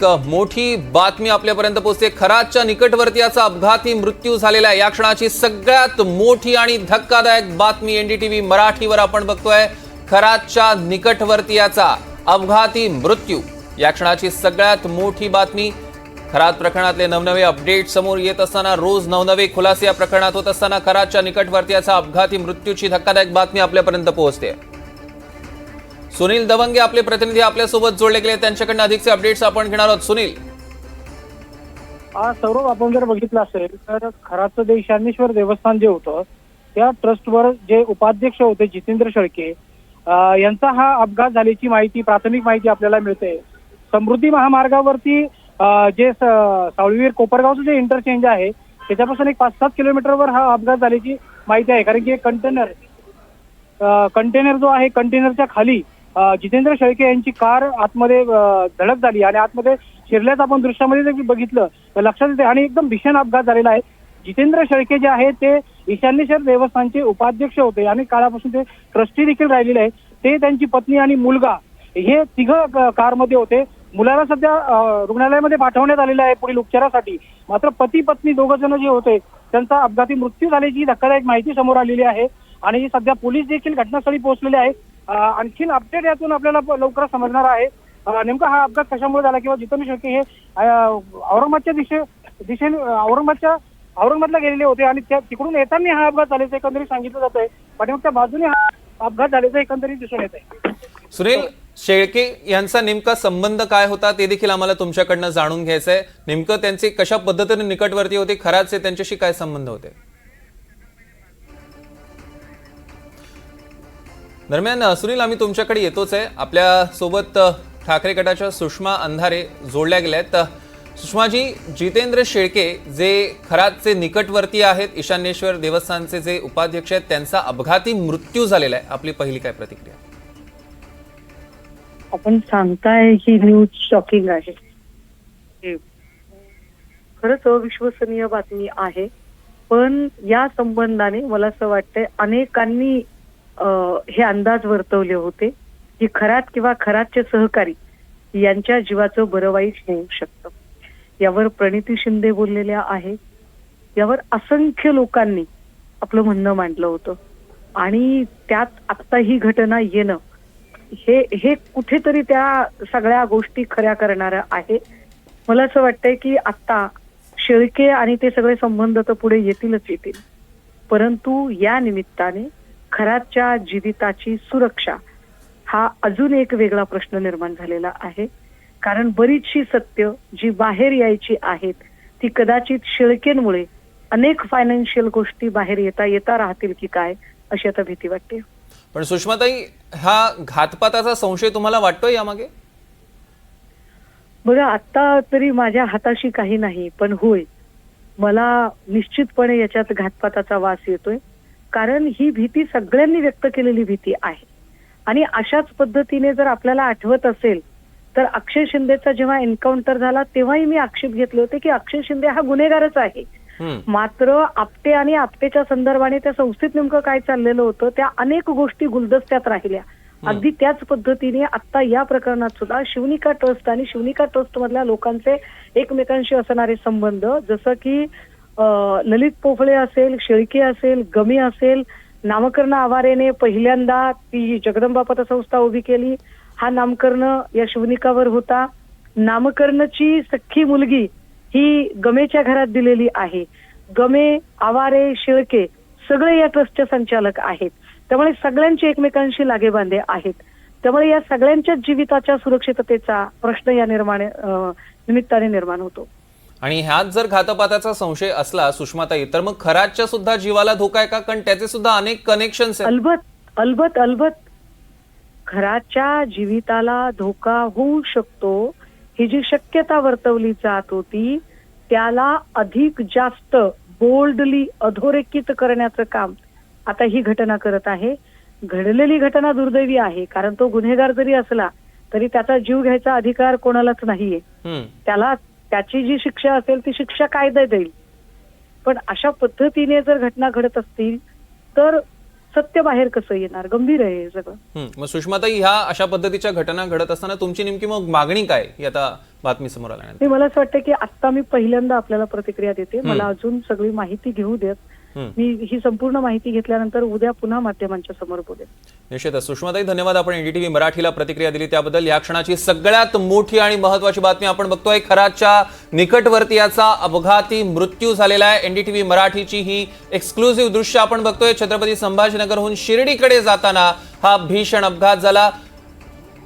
मोठी बातमी आपल्यापर्यंत पोहोचते। खरातच्या निकटवर्तीयाचा अपघाती मृत्यू झालेला आहे। या क्षणाची सगळ्यात मोठी आणि धक्कादायक बातमी एनडीटीव्ही मराठीवर आपण बघतोय। खरातच्या निकटवर्तीयाचा अपघाती मृत्यू, या क्षणाची सगळ्यात मोठी बातमी। खरात प्रकरणातले नवनवे अपडेट समोर येत असताना, रोज नवनवे खुलासे या प्रकरणात होत असताना खरातच्या निकटवर्तीयाचा अपघाती मृत्यूची धक्कादायक बातमी आपल्यापर्यंत पोहोचते। सुनील दवंगे आपले प्रतिनिधी आपल्यासोबत जोडले गेले, त्यांच्याकडून अधिकचे अपडेट्स आपण घेणार आहोत। सुनील, सौरभ, आपण जर बघितलं असेल तर खराचं जे ईशानेश्वर देवस्थान जे होतं त्या ट्रस्टवर जे उपाध्यक्ष होते जितेंद्र शेळके यांचा हा अपघात झाल्याची माहिती, प्राथमिक माहिती आपल्याला मिळते। समृद्धी महामार्गावरती जे सावळीवीर कोपरगावचं जे इंटरचेंज आहे त्याच्यापासून एक 5-7 किलोमीटरवर हा अपघात झाल्याची माहिती आहे। कारण की कंटेनर जो आहे, कंटेनरच्या खाली जितेंद्र शेळके यांची कार आतमध्ये धडक झाली आणि आतमध्ये शिरल्याचं आपण दृश्यामध्ये जर बघितलं तर लक्षात येते आणि एकदम भीषण अपघात झालेला आहे। जितेंद्र शेळके जे आहे ते ईशानेश्वर देवस्थानचे उपाध्यक्ष होते आणि काळापासून ते ट्रस्टी देखील राहिलेले आहे। ते, त्यांची पत्नी आणि मुलगा हे तिघं कारमध्ये होते। मुलाला सध्या रुग्णालयामध्ये पाठवण्यात आलेलं आहे पुढील उपचारासाठी। मात्र पती पत्नी दोघं जण जे होते त्यांचा अपघाती मृत्यू झाल्याची धक्कादायक माहिती समोर आलेली आहे आणि सध्या पोलीस देखील घटनास्थळी पोहोचलेले आहेत। आणखीन अपडेट यातून आपल्याला लवकर समजणार आहे नेमका हा अपघात कशामुळे झाला किंवा जितेंद्र शेळके हे औरंगाबादला गेलेले होते आणि तिकडून येताना हा अपघात झाल्याचं एकंदरीत सांगितलं जात आहे। पाठीमागच्या बाजूने हा अपघात झाल्याचं एकंदरीत दिसून येत आहे। सुनील, शेळके यांचा नेमका संबंध काय होता ते देखील आम्हाला तुमच्याकडनं जाणून घ्यायचं आहे। नेमकं त्यांचे कशा पद्धतीने निकटवर्ती होते, खराचे त्यांच्याशी काय संबंध होते? दरम्यान सुनील, आम्ही तुमच्याकडे येतोच आहे। आपल्या सोबत ठाकरे गटाच्या सुषमा अंधारे जोडल्या गेल्यात। सुषमाजी, जितेंद्र शेळके जे खरातचे निकटवर्ती आहेत, ईशानेश्वर देवस्थानचे जे उपाध्यक्ष आहेत, त्यांचा अपघाती मृत्यू झालेला आहे, आपली पहिली काय प्रतिक्रिया? आपण सांगताय ही न्यूज शॉकिंग आहे, खरंच अविश्वसनीय बातमी आहे। पण या संबंधाने मला असं वाटतंय अनेकांनी हे अंदाज वर्तवले होते की खरात किंवा खरातचे सहकारी यांच्या जीवाचं बरं वाईट होऊ शकतं। यावर प्रणिती शिंदे बोललेल्या आहेत, यावर असंख्य लोकांनी आपलं म्हणणं मांडलं होतं आणि त्यात आता ही घटना येणं हे कुठेतरी त्या सगळ्या गोष्टी खऱ्या करणाऱ्या आहे। मला असं वाटतंय की आता शेळके आणि ते सगळे संबंध तर पुढे येतील, परंतु या निमित्ताने खरातच्या जीविताची सुरक्षा हा अजून एक वेगळा प्रश्न निर्माण झालेला आहे। कारण बरीचशी सत्य जी बाहेर यायची आहेत ती कदाचित शेळकेंमुळे अनेक फायनान्शियल गोष्टी बाहेर येता राहतील की काय, अशी आता भीती वाटते। पण सुषमाताई, हा घातपाताचा संशय तुम्हाला वाटतोय यामागे? बघा, आता तरी माझ्या हाताशी काही नाही, पण होय, मला निश्चितपणे याच्यात घातपाताचा वास येतोय। कारण ही भीती सगळ्यांनी व्यक्त केलेली भीती आहे आणि अशाच पद्धतीने जर आपल्याला आठवत असेल तर अक्षय शिंदेचा जेव्हा एन्काउंटर झाला तेव्हाही मी आक्षेप घेतले होते की अक्षय शिंदे हा गुन्हेगारच आहे। मात्र आपटे आणि आपटेच्या संदर्भाने त्या संस्थेत नेमकं काय चाललेलं होतं त्या अनेक गोष्टी गुलदस्त्यात राहिल्या। अगदी त्याच पद्धतीने आता या प्रकरणात सुद्धा शिवनिका ट्रस्ट आणि शिवनिका ट्रस्ट मधल्या लोकांचे एकमेकांशी असणारे संबंध, जसं की ललित पोफळे असेल, शेळके असेल, गमी असेल, नामकर्ण आवारेने पहिल्यांदा ती जगदंबा पतसंस्था उभी केली, हा नामकर्ण या शिवनिकावर होता। नामकर्णची सख्खी मुलगी ही गमेच्या घरात दिलेली आहे। गमे, आवारे, शेळके सगळे या ट्रस्टचे संचालक आहेत, त्यामुळे सगळ्यांचे एकमेकांशी लागेबांधे आहेत। त्यामुळे या सगळ्यांच्या जीविताच्या सुरक्षिततेचा प्रश्न या निमित्ताने निर्माण होतो। आणि ह्यात जर घातपाताचा संशय असला सुषमाताई, तर मग खरातच्या सुद्धा जीवाला धोका आहे का? कारण त्याचे सुद्धा अनेक कनेक्शन्स आहेत। अलबत खराच्या जीविताला धोका होऊ शकतो, ही जी शक्यता वर्तवली जात होती त्याला अधिक जास्त बोल्डली अधोरेखित करण्याचं काम आता ही घटना करत आहे। घडलेली घटना दुर्दैवी आहे, कारण तो गुन्हेगार जरी असला तरी त्याचा जीव घ्यायचा अधिकार कोणालाच नाहीये। त्याला त्याची जी शिक्षा असेल ती शिक्षा कायदा देईल। पण अशा पद्धतीने जर घटना घडत असतील तर सत्य बाहेर कसं येणार? गंभीर आहे हे सगळं. मग सुषमाताई, ह्या अशा पद्धतीच्या घटना घडत असताना तुमची नेमकी मग मागणी काय ही आता बातमी समोर आल्यानंतर? मला असं वाटतं की आता मी पहिल्यांदा आपल्याला प्रतिक्रिया देते. मला अजून सगळी माहिती घेऊ देत. मी ही संपूर्ण माहिती घेतल्यानंतर उद्या पुन्हा माध्यमांच्या समोर बोलेन. निश्चितच. सुषमाताई, धन्यवाद. आपण एनडीटीव्ही मराठीला प्रतिक्रिया दिली त्याबद्दल. या क्षणाची सगळ्यात मोठी आणि महत्वाची बातमी आपण बघतोय. खराच्या निकटवर्तीयाचा अपघाती मृत्यू झालेला आहे. एनडीटीव्ही मराठीची ही एक्सक्लुझिव्ह दृश्य आपण बघतोय. छत्रपती संभाजीनगरहून शिर्डीकडे जाताना हा भीषण अपघात झाला.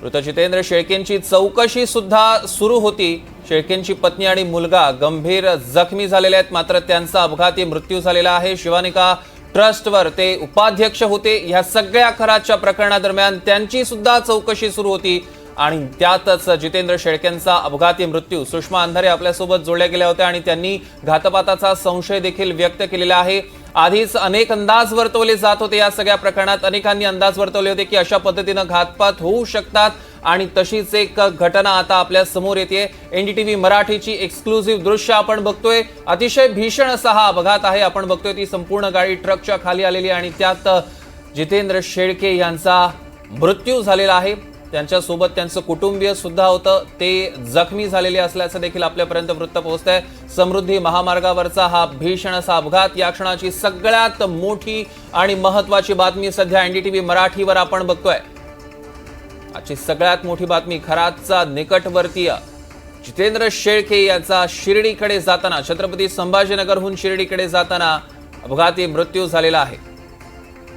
मृत जितेंद्र शेळकेंची चौकशी सुद्धा सुरू होती. शेळकेंची पत्नी आणि मुलगा गंभीर जखमी झालेले आहेत, मात्र त्यांचा अपघाती मृत्यू झालेला आहे. शिवानिका ट्रस्टवर ते उपाध्यक्ष होते. या सगळ्या खराच्या प्रकरणादरम्यान त्यांची सुद्धा चौकशी सुरू होती आणि त्यातच जितेंद्र शेळकेंचा अपघाती मृत्यू. सुषमा अंधारे आपल्यासोबत जोडल्या गेल्या होत्या आणि त्यांनी घातपाताचा संशय देखील व्यक्त केलेला आहे. आधीच अनेक अंदाज वर्तवले जात होते या सगळ्या प्रकरणात. अनेकांनी अंदाज वर्तवले होते की अशा पद्धतीनं घातपात होऊ शकतात आणि तशीच एक घटना आता आपल्या समोर येते. एनडीटीव्ही मराठीची एक्सक्लुझिव्ह दृश्य आपण बघतोय. अतिशय भीषण असा हा अपघात आहे. आपण बघतोय ती संपूर्ण गाडी ट्रकच्या खाली आलेली आणि त्यात जितेंद्र शेळके यांचा मृत्यू झालेला आहे. त्यांच्यासोबत त्यांचं कुटुंबीय सुद्धा होतं, ते जखमी झालेले असल्याचं देखील आपल्यापर्यंत वृत्त पोहोचतंय. समृद्धी महामार्गावरचा हा भीषण असा अपघात. या क्षणाची सगळ्यात मोठी आणि महत्वाची बातमी सध्या एनडीटीव्ही मराठीवर आपण बघतोय. आजची सगळ्यात मोठी बातमी, खराचा निकटवर्तीय जितेंद्र शेळके यांचा शिर्डीकडे जाताना, छत्रपती संभाजीनगरहून शिर्डीकडे जाताना अपघाती मृत्यू झालेला आहे.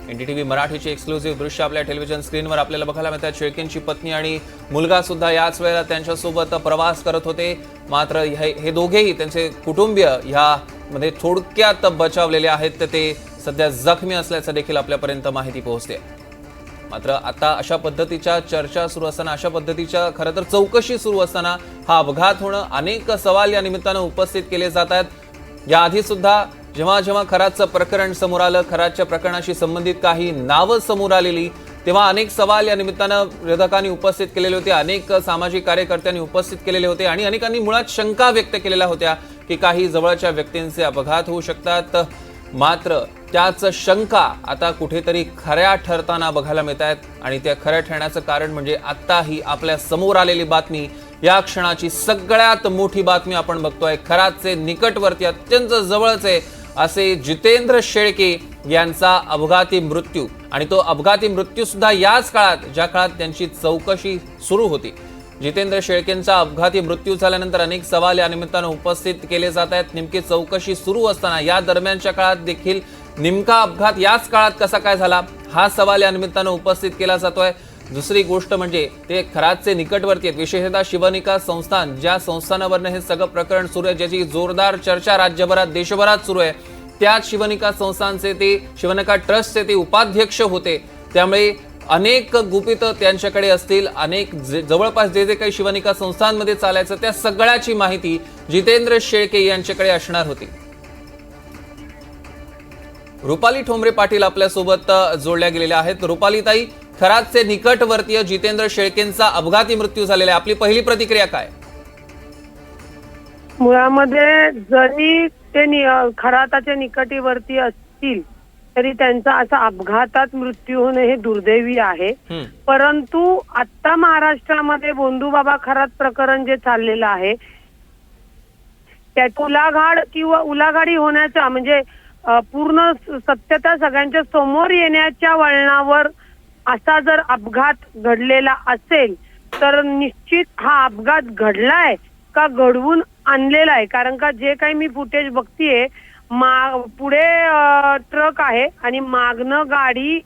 एनडीटीव्ही मराठीची एक्सक्लुझिव्ह दृश्य आपल्या टेलिव्हिजन स्क्रीनवर आपल्याला बघायला मिळतात. शेळकेंची पत्नी आणि मुलगा सुद्धा याच वेळेला त्यांच्यासोबत प्रवास करत होते, मात्र हे दोघेही त्यांचे कुटुंबीय ह्यामध्ये थोडक्यात बचावलेले आहेत. ते सध्या जखमी असल्याचं देखील आपल्यापर्यंत माहिती पोहोचते. मात्र आता अशा पद्धतीच्या चर्चा सुरू असताना, अशा पद्धतीच्या खरं तर चौकशी सुरू असताना हा अपघात होणं, अनेक सवाल या निमित्तानं उपस्थित केले जात आहेत. याआधी सुद्धा जेव्हा जेव्हा खराचं प्रकरण समोर आलं, खराच्या प्रकरणाशी संबंधित काही नावं समोर आलेली, तेव्हा अनेक सवाल या निमित्तानं विरोधकांनी उपस्थित केलेले होते, अनेक सामाजिक कार्यकर्त्यांनी उपस्थित केलेले होते आणि अनेकांनी मुळात शंका व्यक्त केलेल्या होत्या की काही जवळच्या व्यक्तींचे अपघात होऊ शकतात. मात्र त्याच शंका आता कुठेतरी खऱ्या ठरताना बघायला मिळत आहेत आणि त्या खऱ्या ठरण्याचं कारण म्हणजे आता ही आपल्या समोर आलेली बातमी. या क्षणाची सगळ्यात मोठी बातमी आपण बघतोय. खराचे निकटवर्ती, अत्यंत जवळचे असे जितेंद्र शेळके यांचा अपघाती मृत्यू आणि तो अपघाती मृत्यू सुद्धा याच काळात, ज्या काळात त्यांची चौकशी सुरू होती. जितेंद्र शेळकेंचा अपघाती मृत्यू झाल्यानंतर अनेक सवाल या निमित्तानं उपस्थित केले जात आहेत. नेमकी चौकशी सुरू असताना या दरम्यानच्या काळात देखील नेमका अपघात याच काळात कसा काय झाला, हा सवाल या निमित्तानं उपस्थित केला जातोय. दुसरी गोष्ट म्हणजे ते खराचे निकटवर्ती आहेत, विशेषतः शिवनिका संस्थान, ज्या संस्थानावरनं हे सगळं प्रकरण सुरू आहे, ज्याची जोरदार चर्चा राज्यभरात देशभरात सुरू आहे, त्याच शिवनिका संस्थानचे ते, शिवनिका ट्रस्टचे ते उपाध्यक्ष होते. त्यामुळे अनेक गुपित त्यांच्याकडे असतील. अनेक जवळपास जे जे काही शिवनिका संस्थांमध्ये चालायचं त्या सगळ्याची माहिती जितेंद्र शेळके यांच्याकडे असणार होती. रुपाली ठोंबरे पाटील आपल्यासोबत जोडल्या गेलेल्या आहेत. रुपाली ताई, खराचे निकटवर्तीय जितेंद्र शेळकेंचा अपघाती मृत्यू झालेला आहे, आपली पहिली प्रतिक्रिया काय? मुळामध्ये जरी ते खराताच्या निकटवर्ती असतील तरी त्यांचा असा अपघातात मृत्यू होणे हे दुर्दैवी आहे. परंतु आता महाराष्ट्रामध्ये बोंधूबाबा खरात प्रकरण जे चाललेलं आहे त्यात उलाघाडी होण्याचा म्हणजे पूर्ण सत्यता सगळ्यांच्या समोर येण्याच्या वळणावर असा जर अपघात घडलेला असेल तर निश्चित हा अपघात घडलाय का घडवून आणलेला आहे. कारण का जे काही मी फुटेज बघतीये, पुढे ट्रक आहे आणि मागणं गाडी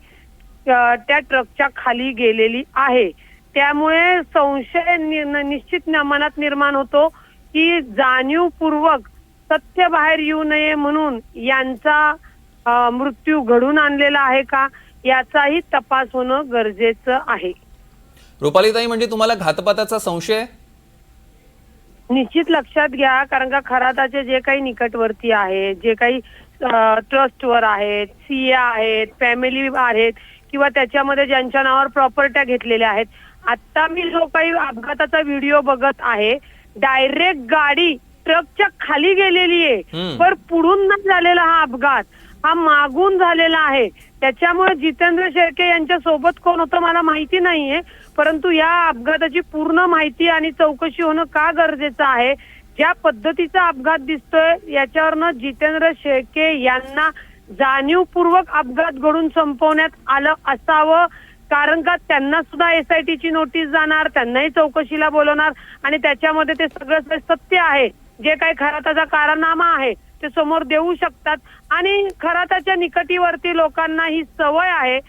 त्या ट्रकच्या खाली गेलेली आहे. त्यामुळे संशय निश्चित मनात निर्माण होतो की जाणीवपूर्वक सत्य बाहेर येऊ नये म्हणून यांचा मृत्यू घडून आणलेला आहे का याचाही तपास होणं गरजेचं आहे. रुपालीताई, म्हणजे तुम्हाला घातपाताचा संशय? निश्चित लक्षात घ्या, कारण का खराताचे जे काही निकटवर्ती आहेत, जे काही ट्रस्टवर आहेत, सीए आहेत, फॅमिली आहेत किंवा त्याच्यामध्ये ज्यांच्या नावावर प्रॉपर्ट्या घेतलेल्या आहेत, आता मी जो काही अपघाताचा व्हिडिओ बघत आहे, डायरेक्ट गाडी ट्रकच्या खाली गेलेली आहे, पण पुढून न झालेला हा हा मागून झालेला आहे. त्याच्यामुळे जितेंद्र शेळके यांच्या सोबत कोण होतं मला माहिती नाहीये, परंतु या अपघाताची पूर्ण माहिती आणि चौकशी होणं का गरजेचं आहे. ज्या पद्धतीचा अपघात दिसतोय याच्यावरनं जितेंद्र शेळके यांना जाणीवपूर्वक अपघात घडून संपवण्यात आलं असावं, कारण का त्यांना सुद्धा SITची नोटीस जाणार, त्यांनाही चौकशीला बोलवणार आणि त्याच्यामध्ये ते सगळं सत्य आहे, जे काही खराताचा कारनामा आहे ते समोर देऊ शकतात. आणि खराताच्या निकटीवरती लोकांना ही सवय आहे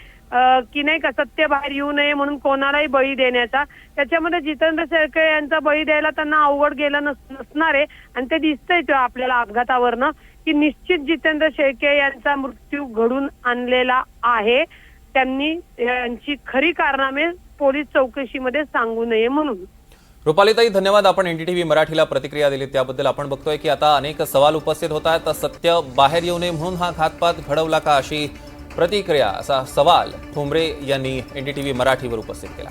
की नाही का सत्य बाहेर येऊ नये म्हणून कोणालाही बळी देण्याचा. त्याच्यामध्ये जितेंद्र शेळके यांचा बळी द्यायला त्यांना अवघड गेलं नसणार आहे आणि ते दिसतंय आपल्याला अपघातावरनं की निश्चित जितेंद्र शेळके यांचा मृत्यू घडून आणलेला आहे. त्यांनी यांची खरी कारनामे पोलीस चौकशीमध्ये सांगू नये म्हणून. रुपालीताई, धन्यवाद. आपण NDTV मराठीला प्रतिक्रिया दिली त्याबद्दल. आपण बघतोय की आता अनेक सवाल उपस्थित होत आहेत. सत्य बाहेर येऊ नये म्हणून हा घातपात घडवला का, अशी प्रतिक्रिया, असा सवाल ठोंबरे यांनी NDTV मराठीवर उपस्थित केला.